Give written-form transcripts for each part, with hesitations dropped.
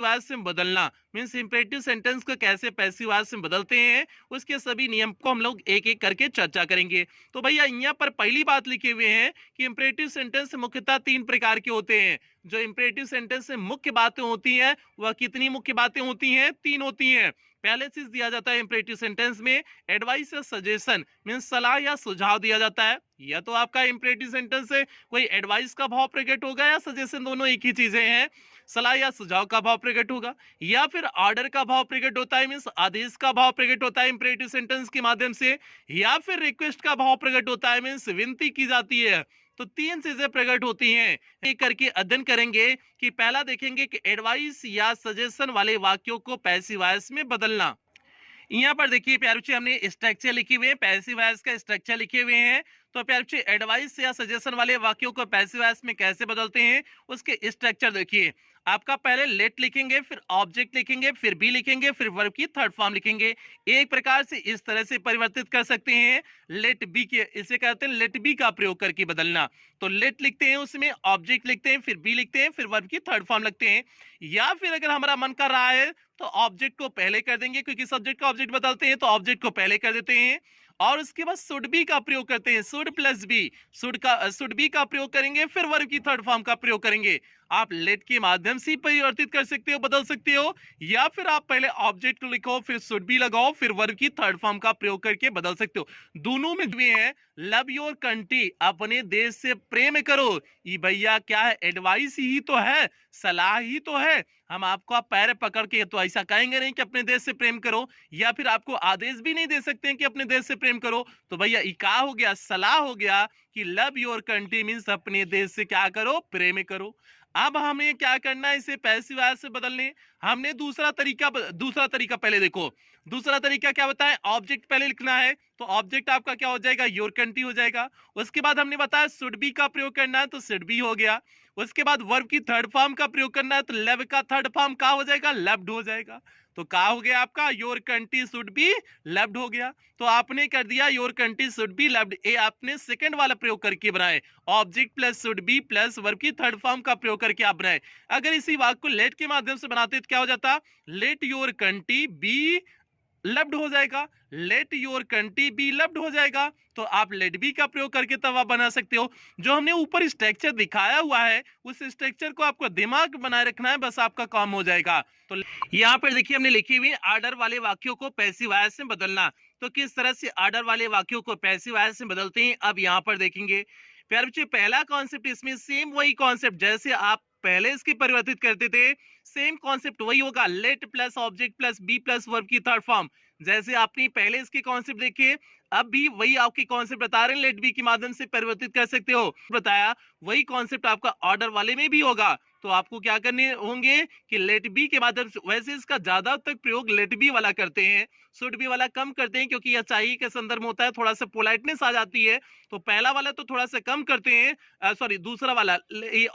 Voice में बदलना means imperative sentence को कैसे पैसिव वॉइस में बदलते हैं, उसके सभी नियम को हम लोग एक एक करके चर्चा करेंगे। तो भैया यहाँ पर पहली बात लिखे हुए हैं कि इंपरेटिव सेंटेंस मुख्यतः 3 प्रकार के होते हैं। जो इंपरेटिव सेंटेंस में मुख्य बातें होती हैं वह कितनी मुख्य बातें होती हैं? 3 होती हैं। पहले चीज दिया जाता है इंपरेटिव सेंटेंस में एडवाइस या सजेशन मीन्स सलाह या सुझाव दिया जाता है। यह तो आपका इंपरेटिव सेंटेंस से कोई एडवाइस का भाव प्रकट होगा या सजेशन, दोनों एक ही चीजें हैं। सलाह या सुझाव का भाव प्रकट होगा या फिर ऑर्डर का भाव प्रकट होता है मीन्स आदेश का भाव प्रकट होता है इंपरेटिव सेंटेंस के माध्यम से, या फिर रिक्वेस्ट का भाव प्रकट होता है मीन्स विनती की जाती है। तो 3 चीजें प्रकट होती हैं। एक करके अध्ययन करेंगे कि पहला देखेंगे कि एडवाइस या सजेशन वाले वाक्यों को पैसिव वॉइस में बदलना। यहाँ पर देखिए प्यारे बच्चे हमने स्ट्रक्चर लिखे हुए हैं, पैसिव वॉइस का स्ट्रक्चर लिखे हुए हैं। तो प्यारे बच्चे एडवाइस या सजेशन वाले वाक्यों को पैसिव वॉइस में कैसे बदलते हैं उसके स्ट्रक्चर देखिए। आपका पहले लेट लिखेंगे, फिर ऑब्जेक्ट लिखेंगे, फिर बी लिखेंगे, फिर वर्ब की थर्ड फॉर्म लिखेंगे। एक प्रकार से इस तरह से परिवर्तित कर सकते हैं लेट बी के, इसे कहते हैं लेट बी का प्रयोग करके बदलना। तो लेट लिखते हैं, उसमें ऑब्जेक्ट लिखते हैं, फिर बी लिखते हैं, फिर वर्ब की थर्ड फॉर्म लिखते हैं। या फिर अगर हमारा मन कर रहा है तो ऑब्जेक्ट को पहले कर देंगे, क्योंकि सब्जेक्ट का ऑब्जेक्ट बदलते हैं तो ऑब्जेक्ट को पहले कर देते हैं। और उसके बाद शुड बी का प्रयोग करते हैं, should plus be, should be का प्रयोग करेंगे, फिर वर्ब की थर्ड फॉर्म का प्रयोग करेंगे। आप लेट के माध्यम से परिवर्तित कर सकते हो, बदल सकते हो, या फिर आप पहले ऑब्जेक्ट लिखो, फिर शुड बी लगाओ, फिर वर्ब की थर्ड फॉर्म का प्रयोग करके बदल सकते हो। दोनों में भी है लव योर कंट्री, अपने देश से प्रेम करो। ये भैया क्या है? एडवाइस ही तो है, सलाह ही तो है। हम आपको आप पैर पकड़ के तो ऐसा कहेंगे नहीं कि अपने देश से प्रेम करो, या फिर आपको आदेश भी नहीं दे सकते हैं कि अपने देश से प्रेम करो। तो भैया ये क्या हो गया? सलाह हो गया कि लव योर कंट्री मीन्स अपने देश से क्या करो? प्रेम करो। अब हमें क्या करना है इसे पैसिव वॉइस से बदलने। हमने दूसरा तरीका पहले देखो। दूसरा तरीका क्या बताएं? ऑब्जेक्ट पहले लिखना है, तो ऑब्जेक्ट आपका क्या हो जाएगा? योर कंट्री हो जाएगा। उसके बाद हमने बताया शुड बी का प्रयोग करना है, तो शुड बी हो गया। उसके बाद वर्ब की थर्ड फॉर्म का प्रयोग करना है, तो लव का थर्ड फॉर्म क्या हो जाएगा? लव्ड हो जाएगा। तो क्या हो गया आपका? Your country should be loved हो गया। तो आपने कर दिया your country should be loved, ये आपने सेकंड वाला प्रयोग करके बनाए, object plus should be plus verb की थर्ड फॉर्म का प्रयोग करके आप बनाए। अगर इसी वाक्य को लेट के माध्यम से बनाते तो क्या हो जाता? Let your country be loved हो जाएगा, let your country be loved हो जाएगा। तो आप लेट बी का प्रयोग करके तब आप बना सकते हो। जो हमने ऊपर स्ट्रक्चर दिखाया हुआ है उस स्ट्रक्चर को आपको दिमाग बनाए रखना है, बस आपका काम हो जाएगा। तो यहाँ पर देखिए हमने लिखी हुई ऑर्डर वाले वाक्यों को पैसिव वॉइस में बदलना। तो किस तरह से ऑर्डर वाले वाक्यों को पैसिव वॉइस में बदलते हैं अब यहाँ पर देखेंगे। प्यारे बच्चे पहला कॉन्सेप्ट इसमें सेम वही कॉन्सेप्ट जैसे आप पहले इसकी परिवर्तित करते थे, सेम कॉन्सेप्ट वही होगा, let plus object plus be plus verb की थर्ड फॉर्म। जैसे आपने पहले इसके कॉन्सेप्ट देखे, अब भी वही आपके कॉन्सेप्ट बता रहे हैं, लेट बी के माध्यम से परिवर्तित कर सकते हो बताया, वही कॉन्सेप्ट आपका ऑर्डर वाले में भी होगा। तो आपको क्या करने होंगे कि लेट बी के माध्यम से, वैसे इसका ज्यादा तक प्रयोग लेट बी वाला करते हैं, शुड बी वाला कम करते हैं, क्योंकि यह चाहिए के संदर्भ में होता है, थोड़ा सा पोलाइटनेस आ जाती है। तो पहला वाला तो थोड़ा सा कम करते हैं, सॉरी दूसरा वाला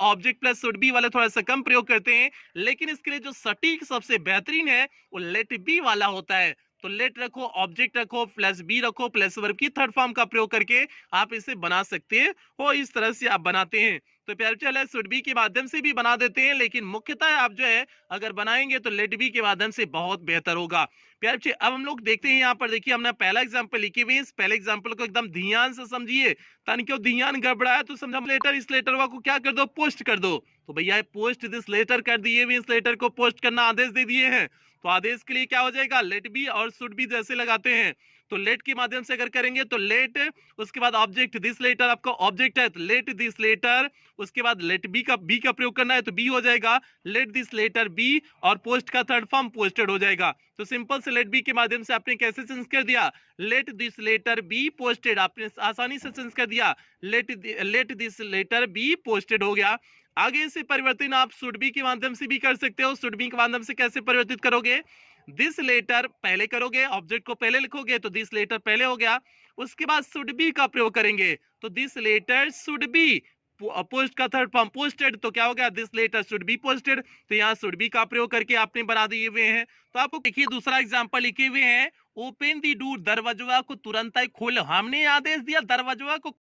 ऑब्जेक्ट प्लस शुड बी वाला थोड़ा सा कम प्रयोग करते हैं, लेकिन इसके लिए जो सटीक सबसे बेहतरीन है वो लेट बी वाला होता है। तो लेट रखो, ऑब्जेक्ट रखो, प्लस बी रखो, प्लस वर्ब की थर्ड फॉर्म का प्रयोग करके आप इसे बना सकते हो, इस तरह से आप बनाते हैं। तो प्यारे चल शुड बी के माध्यम से भी बना देते हैं, लेकिन मुख्यतः आप जो है अगर बनाएंगे तो लेट बी के माध्यम से बहुत बेहतर होगा। प्यारे अब हम लोग देखते हैं, यहाँ पर देखिए हमने पहला एग्जाम्पल लिखे हुए, इस पहले एग्जाम्पल को एकदम ध्यान से समझिए, ताकि क्यों ध्यान गड़बड़ा है तो समझा लेटर, इस लेटर को क्या कर दो? पोस्ट कर दो। तो भैया पोस्ट दिस लेटर कर दिए हुए, इस लेटर को पोस्ट करना आदेश दे दिए हैं, तो आदेश के लिए क्या हो जाएगा? लेट बी और शुड बी जैसे लगाते हैं, तो लेट के माध्यम से अगर करेंगे तो लेट, उसके बाद ऑब्जेक्ट दिस लेटर, आपका ऑब्जेक्ट है तो लेट दिस लेटर, उसके बाद लेट बी का प्रयोग करना है तो बी हो जाएगा, लेट दिस लेटर बी, और पोस्ट का थर्ड फॉर्म पोस्टेड हो जाएगा। तो सिंपल से लेट बी के माध्यम से आपने कैसे चेंज कर दिया? Let this letter be posted, आपने आसानी से चेंज कर दिया, let this letter be posted हो गया। आगे से परिवर्तन आप शुड बी के माध्यम से भी कर सकते हो। शुड बी के माध्यम से कैसे परिवर्तित करोगे? दिस लेटर पहले करोगे, ऑब्जेक्ट को पहले लिखोगे तो दिस लेटर पहले हो गया, उसके बाद शुड बी का प्रयोग करेंगे तो this letter should be, post का थर्ड फॉर्म पोस्टेड, तो क्या हो गया? This letter should be posted. तो यहाँ शुड बी का प्रयोग करके आपने बना दिए हुए हैं। तो आपको देखिए दूसरा एग्जांपल लिखे हुए हैं, ओपन दी डोर, दरवाजा को तुरंत ही खोल। हमने आदेश दिया दरवाजा को,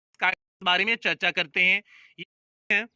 बारे में चर्चा करते हैं।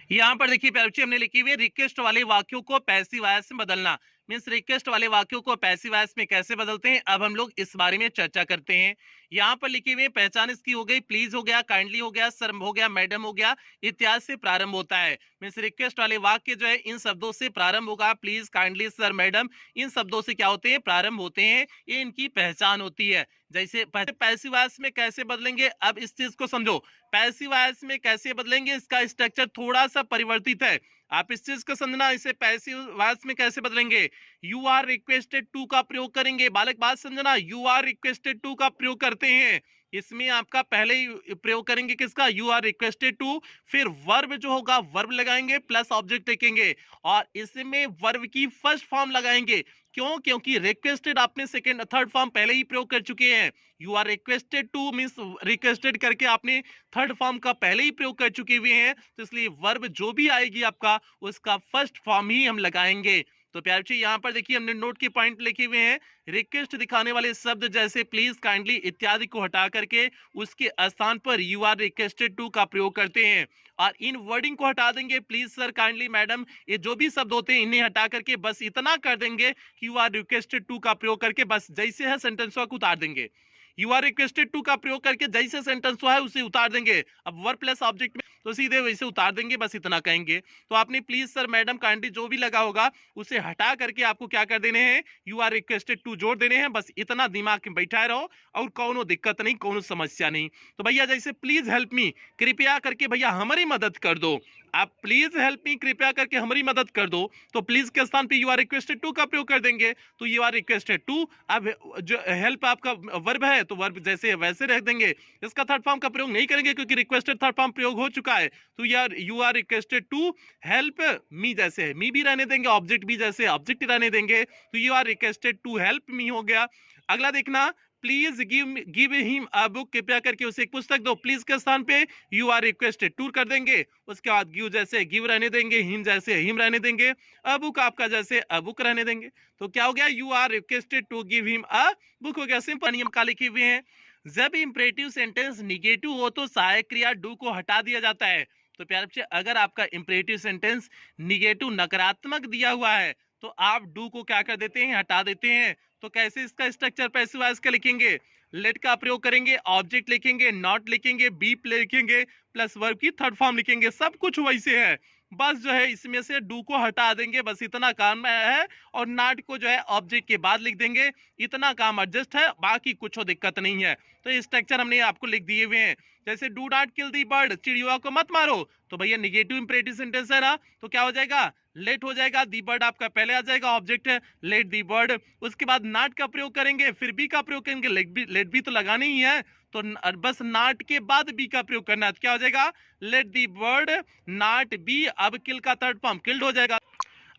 यहाँ पर देखिए प्यारे बच्चे हमने लिखी हुई है रिक्वेस्ट वाले वाक्यों को पैसिव वॉइस में बदलना। मीन्स रिक्वेस्ट वाले वाक्यों को पैसिव वॉइस में कैसे बदलते हैं, अब हम लोग इस बारे में चर्चा करते हैं। यहाँ पर लिखी हुई पहचान इसकी हो गई, प्लीज हो गया, काइंडली हो गया, सर हो गया, मैडम हो गया, इत्यादि से प्रारंभ होता है। मीन्स रिक्वेस्ट वाले वाक्य जो है इन शब्दों से प्रारंभ होगा, प्लीज, काइंडली, सर, मैडम, इन शब्दों से क्या होते हैं, प्रारंभ होते हैं, ये इनकी पहचान होती है। जैसे पैसिव वॉइस में कैसे बदलेंगे, अब इस चीज को समझो। पैसिव वॉइस में कैसे बदलेंगे, इसका स्ट्रक्चर थोड़ा सा परिवर्तित है, आप इस चीज को समझना। इसे पैसिव वॉइस में कैसे बदलेंगे, यू आर रिक्वेस्टेड टू का प्रयोग करेंगे। बालक बात समझना, यू आर रिक्वेस्टेड टू का प्रयोग करते हैं, इसमें आपका पहले ही प्रयोग करेंगे किसका, यू आर रिक्वेस्टेड टू, फिर वर्ब जो होगा वर्ब लगाएंगे प्लस ऑब्जेक्ट लिखेंगे, और इसमें वर्ब की फर्स्ट फॉर्म लगाएंगे। क्यों, क्योंकि रिक्वेस्टेड आपने सेकंड थर्ड फॉर्म पहले ही प्रयोग कर चुके हैं। You are requested to means requested करके आपने थर्ड फॉर्म का पहले ही प्रयोग कर चुके हुए हैं, तो इसलिए वर्ब जो भी आएगी आपका उसका फर्स्ट फॉर्म ही हम लगाएंगे। तो प्यारे बच्चे यहाँ पर देखिए हमने नोट के पॉइंट लिखे हुए हैं। रिक्वेस्ट दिखाने वाले शब्द जैसे प्लीज, काइंडली इत्यादि को हटा करके उसके स्थान पर यू आर रिक्वेस्टेड टू का प्रयोग करते हैं, और इन वर्डिंग को हटा देंगे, प्लीज, सर, काइंडली, मैडम, ये जो भी शब्द होते हैं इन्हें हटा करके बस इतना कर देंगे कि यू आर रिक्वेस्टेड टू का प्रयोग करके बस जैसे है सेंटेंस को उतार देंगे। यू आर रिक्वेस्टेड टू का प्रयोग करके जैसे सेंटेंस है उसे उतार देंगे, अब वर्ब प्लस ऑब्जेक्ट में तो सीधे वैसे उतार देंगे, बस इतना कहेंगे। तो आपने प्लीज, सर, मैडम, काइंडली जो भी लगा होगा उसे हटा करके आपको क्या कर देने हैं, यू आर रिक्वेस्टेड टू जोड़ देने हैं, बस इतना दिमाग में बैठाए रहो और कोनो दिक्कत नहीं, कोनो समस्या नहीं। तो भैया जैसे प्लीज हेल्प मी, कृपया करके भैया हमारी मदद कर दो, आप प्लीज हेल्प मी कृपया करके हमारी मदद कर दो, तो प्लीज के स्थान पे यू आर रिक्वेस्टेड टू का प्रयोग कर देंगे, तो यू आर रिक्वेस्टेड टू। अब जो हेल्प आपका वर्ब है तो वर्ब जैसे वैसे रख देंगे, इसका थर्ड फॉर्म का प्रयोग नहीं करेंगे क्योंकि रिक्वेस्टेड थर्ड फॉर्म प्रयोग हो चुका है, तो यार you are requested to help me जैसे है मी भी रहने देंगे, ऑब्जेक्ट भी जैसे ऑब्जेक्ट रहने देंगे, तो you are requested to help me हो गया। अगला देखना, please give him a book, कृपया करके उसे एक पुस्तक दो, प्लीज के स्थान पे यू आर रिक्वेस्टेड टू कर देंगे, उसके बाद गिव जैसे गिव रहने देंगे, हिम जैसे हिम रहने देंगे, अ बुक आपका जैसे अ बुक रहने देंगे, तो क्या हो गया, you are requested to give him a book हो गया। सिंपल नियम का लिखे हुए हैं, जब इंपरेटिव सेंटेंस निगेटिव हो तो सहायक क्रिया डू को हटा दिया जाता है। तो प्यारे बच्चे अगर आपका इंपरेटिव सेंटेंस निगेटिव नकारात्मक दिया हुआ है तो आप डू को क्या कर देते हैं, हटा देते हैं। तो कैसे इसका स्ट्रक्चर पैसिव वॉइस का लिखेंगे, लेट का प्रयोग करेंगे, ऑब्जेक्ट लिखेंगे, नॉट लिखेंगे, बी लिखेंगे, प्लस वर्ब की थर्ड फॉर्म लिखेंगे, सब कुछ वैसे है, बस जो है इसमें से डू को हटा देंगे, बस इतना काम है, और नॉट को जो है ऑब्जेक्ट के बाद लिख देंगे, इतना काम एडजस्ट है, बाकी कुछ दिक्कत नहीं है। तो स्ट्रक्चर हमने आपको लिख दिए हुए हैं। जैसे do not kill the bird, चिड़िया को मत मारो, तो भैया निगेटिव इंपरेटिव सेंटेंस है ना, तो क्या हो जाएगा, लेट हो जाएगा, दी बर्ड आपका पहले आ जाएगा, ऑब्जेक्ट है लेट दी बर्ड, उसके बाद नॉट का प्रयोग करेंगे, फिर बी का प्रयोग करेंगे, लेट भी तो लगाना ही है, तो बस नॉट के बाद बी का प्रयोग करना है, तो क्या हो जाएगा, let the bird not be, अब किल का थर्ड फॉर्म किल्ड हो जाएगा।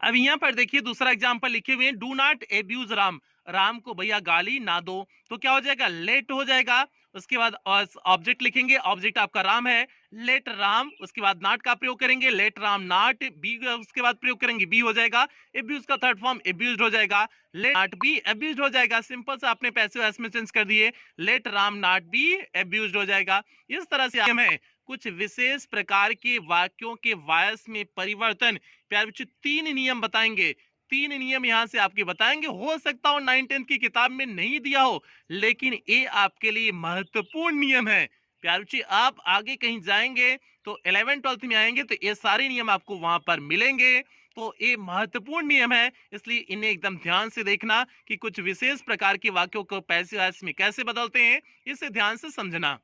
अब यहाँ पर देखिए दूसरा एग्जांपल लिखे हुए हैं, do not abuse Ram, Ram को भैया गाली ना दो, तो क्या हो जाएगा, लेट हो जाएगा, उसके बाद ऑब्जेक्ट लिखेंगे, ऑब्जेक्ट आपका राम है, लेट राम, उसके बाद नॉट का प्रयोग करेंगे, लेट राम नॉट बी, उसके बाद प्रयोग करेंगे, बी हो जाएगा, एब्यूज का थर्ड फॉर्म एब्यूज्ड हो जाएगा, लेट नॉट बी एब्यूज्ड हो जाएगा, सिंपल से आपने पैसिव वॉइस में चेंज कर दिए, लेट राम नॉट बी एब्यूज्ड हो जाएगा। इस तरह से हम है कुछ विशेष प्रकार के वाक्यों के वॉइस में परिवर्तन, प्यारे बच्चों 3 नियम बताएंगे, 3 नियम यहाँ से आपके बताएंगे, हो सकता हो 9th-10th की किताब में नहीं दिया हो, लेकिन ये आपके लिए महत्वपूर्ण नियम है। प्यारे बच्चे आप आगे कहीं जाएंगे तो 11th-12th में आएंगे तो ये सारे नियम आपको वहां पर मिलेंगे, तो ये महत्वपूर्ण नियम है, इसलिए इन्हें एकदम ध्यान से देखना कि कुछ विशेष प्रकार के वाक्यों को पैसिव वॉइस में कैसे बदलते हैं, इसे ध्यान से समझना।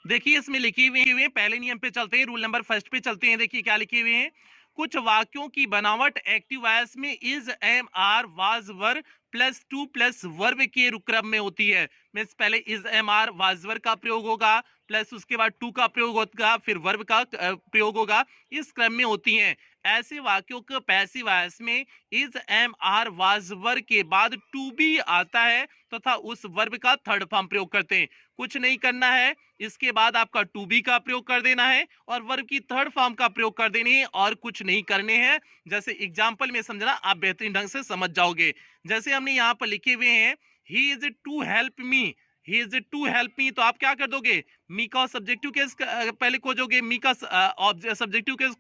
देखिए इसमें लिखी हुई है, पहले नियम पे चलते हैं, रूल नंबर फर्स्ट पे चलते हैं। देखिए क्या लिखे हुए हैं, कुछ वाक्यों की बनावट एक्टिव वॉइस में is, am, are, was, were plus to plus verb के क्रम में होती है। मीन्स पहले is, am, are, was, were का प्रयोग होगा, प्लस उसके बाद टू का प्रयोग होगा, फिर वर्ब का प्रयोग होगा, इस क्रम में होती हैं। ऐसे वाक्यों को पैसिव वॉइस में इज, एम, आर, वाज, वर के बाद टू भी आता है तथा उस वर्ब का थर्ड फॉर्म प्रयोग करते हैं। कुछ नहीं करना है, इसके बाद आपका टू बी का प्रयोग कर देना है और वर्ब की थर्ड फॉर्म का प्रयोग कर देनी है, और कुछ नहीं करने हैं। जैसे एग्जांपल में समझना, आप बेहतरीन ढंग से समझ जाओगे। जैसे हमने यहाँ पर लिखे हुए हैं, he is to help me, he is to help me, तो आप क्या कर दोगे, मी का सब्जेक्टिव केस पहले खोजोगे, मी का सब्जेक्टिव केस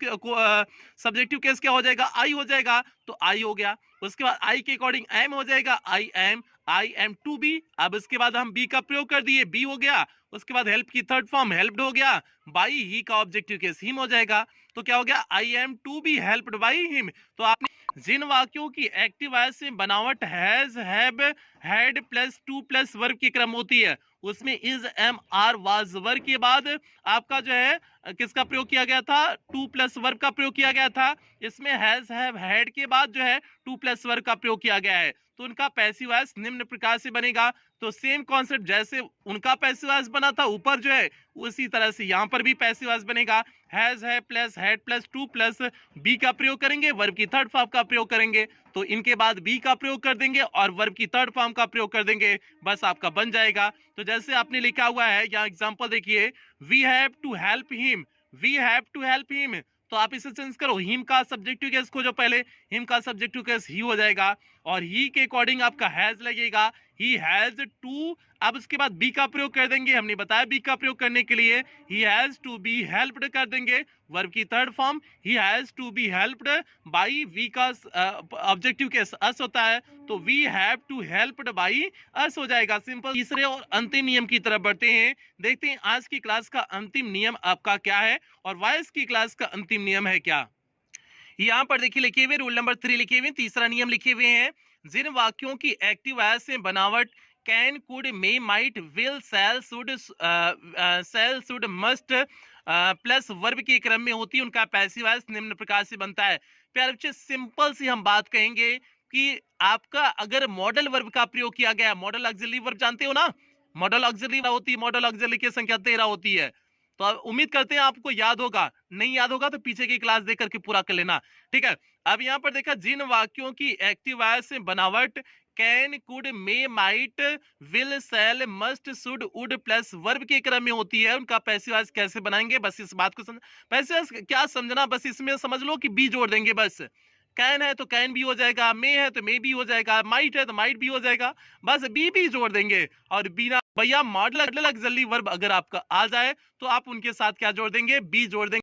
सब्जेक्टिव केस क्या हो जाएगा, आई हो जाएगा, तो आई हो गया। उसके बाद आई के अकॉर्डिंग एम हो जाएगा, आई एम टू बी। अब इसके बाद हम बी का प्रयोग कर दिए, बी हो गया। उसके बाद हेल्प की थर्ड फॉर्म हेल्प्ड हो गया, बाई ही का ऑब्जेक्टिव केस हिम हो जाएगा। तो क्या हो गया, I am to be helped by him. तो आपने जिन वाक्यों की एक्टिव वॉइस में बनावट has, have, had plus to plus verb की क्रम होती है, उसमें is, am, are, was verb के बाद आपका जो है किसका प्रयोग किया गया था, टू प्लस वर्ब का प्रयोग किया गया था। इसमें हैज, हैव, हैड के बाद जो है टू प्लस वर्ब का प्रयोग किया गया है, तो उनका पैसिव वॉइस निम्न प्रकार से बनेगा। तो सेम कॉन्सेप्ट जैसे उनका पैसिव वॉइस बना था ऊपर जो है, उसी तरह से यहाँ पर भी पैसिव वॉइस बनेगा। हैज, है plus had plus to plus be का प्रयोग करेंगे, वर्ब की थर्ड फॉर्म का प्रयोग करेंगे, तो इनके बाद बी का प्रयोग कर देंगे और वर्ब की थर्ड फॉर्म का प्रयोग कर देंगे, बस आपका बन जाएगा। तो जैसे आपने लिखा हुआ है यहाँ एग्जांपल देखिए, we have to help him, we have to help him, तो आप इसे चेंज करो, हिम का सब्जेक्टिव केस खोजो पहले, हिम का सब्जेक्टिव केस ही हो जाएगा और ही के अकॉर्डिंग आपका हैज लगेगा, ही हैज टू। अब उसके बाद बी का प्रयोग कर देंगे, हमने बताया बी का प्रयोग करने के लिए he has to be helped कर देंगे, वर्ब की third form he has to be helped by, we का ऑब्जेक्टिव केस अस होता है, तो we have to helped by us हो जाएगा। सिंपल। तीसरे और अंतिम नियम की तरफ बढ़ते हैं, देखते हैं आज की क्लास का अंतिम नियम आपका क्या है और वॉइस की क्लास का अंतिम नियम है क्या। यहाँ पर देखिए लिखे हुए रूल नंबर 3 लिखे हुए, तीसरा नियम लिखे हुए हैं, जिन वाक्यों की एक्टिव वॉइस से बनावट can, could, may, might, will, shall, should, must plus verb के क्रम में होती है, उनका पैसिव वॉइस निम्न प्रकार से बनता है। प्यारे बच्चे सिंपल सी हम बात कहेंगे कि आपका अगर मॉडल वर्ब का प्रयोग किया गया, मॉडल ऑक्सिलरी वर्ब जानते हो ना, मॉडल ऑक्सिलरी होती है, मॉडल ऑक्सिलरी की संख्या 13 होती है, तो आप उम्मीद करते हैं आपको याद होगा, नहीं याद होगा तो पीछे की क्लास देख करके पूरा कर लेना, ठीक है। अब यहाँ पर देखा, जिन वाक्यों की एक्टिव वॉइस से बनावट can, could, may, might, will, shall, must, should, would plus verb के क्रम में होती है, उनका पैसिव वॉइस कैसे बनाएंगे, बस इस बात को समझ, पैसिव वॉइस क्या समझना, बस इसमें समझ लो कि बी जोड़ देंगे बस। कैन है तो कैन भी हो जाएगा, मे है तो मे भी हो जाएगा, माइट है तो माइट भी हो जाएगा, बस बी भी जोड़ देंगे। और बिना भैया मॉडल ऑक्सिलरी वर्ब अगर आपका आ जाए तो आप उनके साथ क्या जोड़ देंगे, बी जोड़ देंगे।